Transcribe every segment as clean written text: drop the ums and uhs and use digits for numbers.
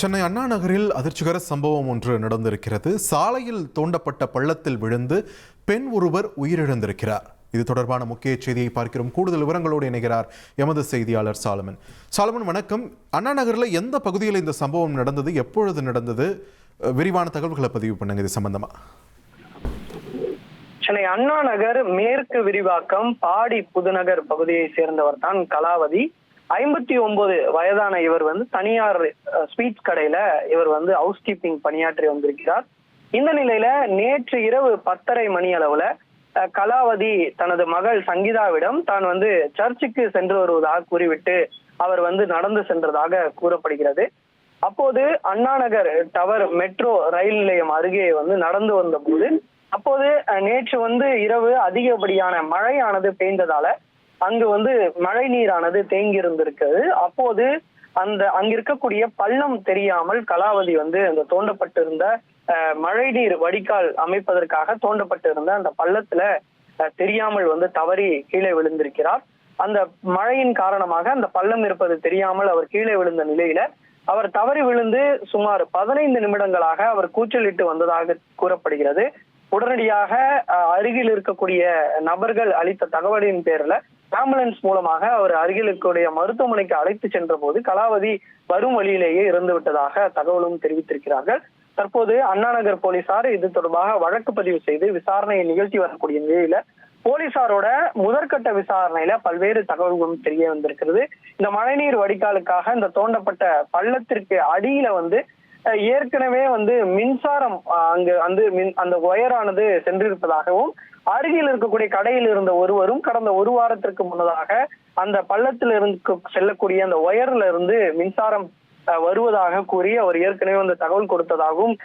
சென்னை அண்ணா நகரில் அதிர்ச்சிகர சம்பவம் ஒன்று நடந்திருக்கிறது. சாலையில் தோண்டப்பட்ட பள்ளத்தில் விழுந்து பெண் ஒருவர் உயிரிழந்திருக்கிறார். இது தொடர்பான முக்கிய செய்தியை பார்க்கிறோம். கூடுதல் விவரங்களோடு இணைகிறார் எமது செய்தியாளர் சாலமன். சாலமன், வணக்கம். அண்ணா நகரில் எந்த பகுதியில் இந்த சம்பவம் நடந்தது, எப்பொழுது நடந்தது, விரிவான தகவல்களை பதிவு பண்ணுங்க இது சம்பந்தமா. சென்னை அண்ணா நகர் மேற்கு விரிவாக்கம் பாடி புதுநகர் பகுதியை சேர்ந்தவர் தான் கலாவதி. 59 வயதான இவர் தனியார் ஸ்வீட்ஸ் கடையில இவர் ஹவுஸ் கீப்பிங் பணியாற்றி வந்திருக்கிறார். இந்த நிலையில நேற்று இரவு 10:30 மணி அளவுல கலாவதி தனது மகள் சங்கீதாவிடம் தான் சர்ச்சுக்கு சென்று வருவதாக கூறிவிட்டு அவர் நடந்து சென்றதாக கூறப்படுகிறது. அப்போது Anna Nagar tower metro rail நிலையம் அருகே நடந்து வந்த போது அப்போது நேற்று இரவு அதிகப்படியான மழையானது பெய்ந்ததால அங்கு மழை நீரானது தேங்கி இருந்திருக்கிறது. அப்போது அங்க இருக்கக்கூடிய பள்ளம் தெரியாமல் கலாவதி அந்த தோண்டப்பட்டிருந்த மழை நீர் வடிகால் அமைப்பதற்காக தோண்டப்பட்டிருந்த அந்த பள்ளத்துல தெரியாமல் தவறி கீழே விழுந்திருக்கிறார். அந்த மழையின் காரணமாக அந்த பள்ளம் இருப்பது தெரியாமல் அவர் கீழே விழுந்த நிலையில அவர் தவறி விழுந்து சுமார் 15 நிமிடங்களாக அவர் கூச்சலிட்டு வந்ததாக கூறப்படுகிறது. உடனடியாக அருகில் இருக்கக்கூடிய நபர்கள் அளித்த தகவலின் பேர்ல ஆம்புலன்ஸ் மூலமாக அவர் அருகில் இருக்கக்கூடிய மருத்துவமனைக்கு அழைத்து சென்ற போது கலாவதி வரும் வழியிலேயே இறந்து விட்டதாக தகவலும் தெரிவித்திருக்கிறார்கள். தற்போது அண்ணா நகர் போலீசார் இது தொடர்பாக வழக்கு பதிவு செய்து விசாரணையை நிகழ்த்தி வரக்கூடிய நிலையில போலீசாரோட முதற்கட்ட விசாரணையில பல்வேறு தகவல்களும் தெரிய வந்திருக்கிறது. இந்த மழைநீர் வடிகாலுக்காக இந்த தோண்டப்பட்ட பள்ளத்திற்கு அடியில ஏற்கனவே மின்சாரம் அங்கு அந்த ஒயரானது சென்றிருப்பதாகவும் அருகில் இருக்கக்கூடிய கடையில் இருந்த ஒருவரும் கடந்த ஒரு வாரத்திற்கு முன்னதாக அந்த பள்ளத்தில் இருந்து செல்லக்கூடிய அந்த ஒயர்ல இருந்து மின்சாரம் வருவதாக கூறி அவர் ஏற்கனவே தகவல் கொடுத்ததாகவும்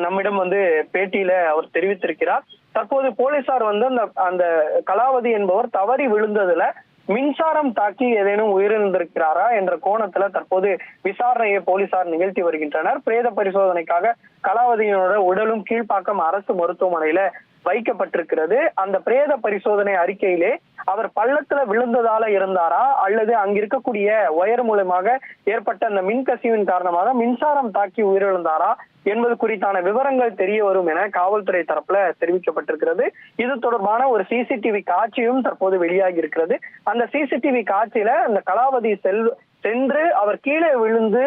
நம்மிடம் பேட்டியில அவர் தெரிவித்திருக்கிறார். தற்போது போலீசார் அந்த கலாவதி என்பவர் தவறி விழுந்ததுல மின்சாரம் தாக்கி ஏதேனும் உயிரிழந்திருக்கிறாரா என்ற கோணத்துல தற்போது விசாரணையை போலீசார் நிகழ்த்தி வருகின்றனர். பிரேத பரிசோதனைக்காக கலாவதியினோட உடலும் கீழ்ப்பாக்கம் அரசு மருத்துவமனையில வைக்கப்பட்டிருக்கிறது. அந்த பிரேத பரிசோதனை அறிக்கையிலே அவர் பள்ளத்துல விழுந்ததால இருந்தாரா அல்லது அங்க இருக்கக்கூடிய ஒயர் மூலமாக ஏற்பட்ட அந்த மின்கசிவின் காரணமாக மின்சாரம் தாக்கி உயிரிழந்தாரா என்பது குறித்தான விவரங்கள் தெரிய வரும் என காவல்துறை தரப்புல தெரிவிக்கப்பட்டிருக்கிறது. இது தொடர்பான ஒரு சிசிடிவி காட்சியும் தற்போது வெளியாகி இருக்கிறது. அந்த சிசிடிவி காட்சியில அந்த கலாவதி சென்று அவர் கீழே விழுந்து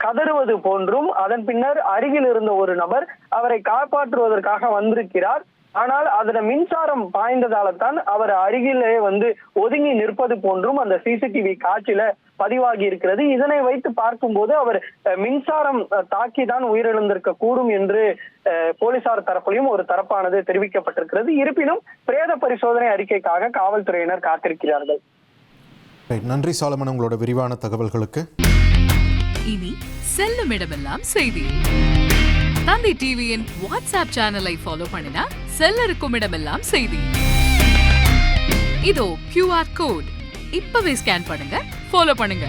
கதறுவது போன்றும் அதன் பின்னர் அருகில் இருந்த ஒரு நபர் அவரை காப்பாற்றுவதற்காக வந்திருக்கிறார். ஆனால் அதுல மின்சாரம் பாய்ந்ததால தான் அவர் அருகிலே ஒதுங்கி நிற்பது போன்றும் அந்த சிசிடிவி காட்சியில பதிவாகி இருக்கிறது. இதனை வைத்து பார்க்கும்போது அவர் மின்சாரம் தாக்கிதான் உயிரிழந்திருக்க கூடும் என்று போலீசார் தரப்பிலும் ஒரு தரப்பானது தெரிவிக்கப்பட்டிருக்கிறது. இருப்பினும் பிரேத பரிசோதனை அறிக்கைக்காக காவல்துறையினர் காத்திருக்கிறார்கள். நன்றி சாலமன், உங்களோட விரிவான தகவல்களுக்கு. இனி செல்லும் இடமெல்லாம் செய்தி. தந்தி டிவியின் வாட்ஸ்அப் சேனலை ஃபாலோ பண்ணினா செல்ல இருக்கும் இடமெல்லாம் செய்தி. இதோ QR கோட் இப்பவே ஸ்கேன் பண்ணுங்க, ஃபாலோ பண்ணுங்க.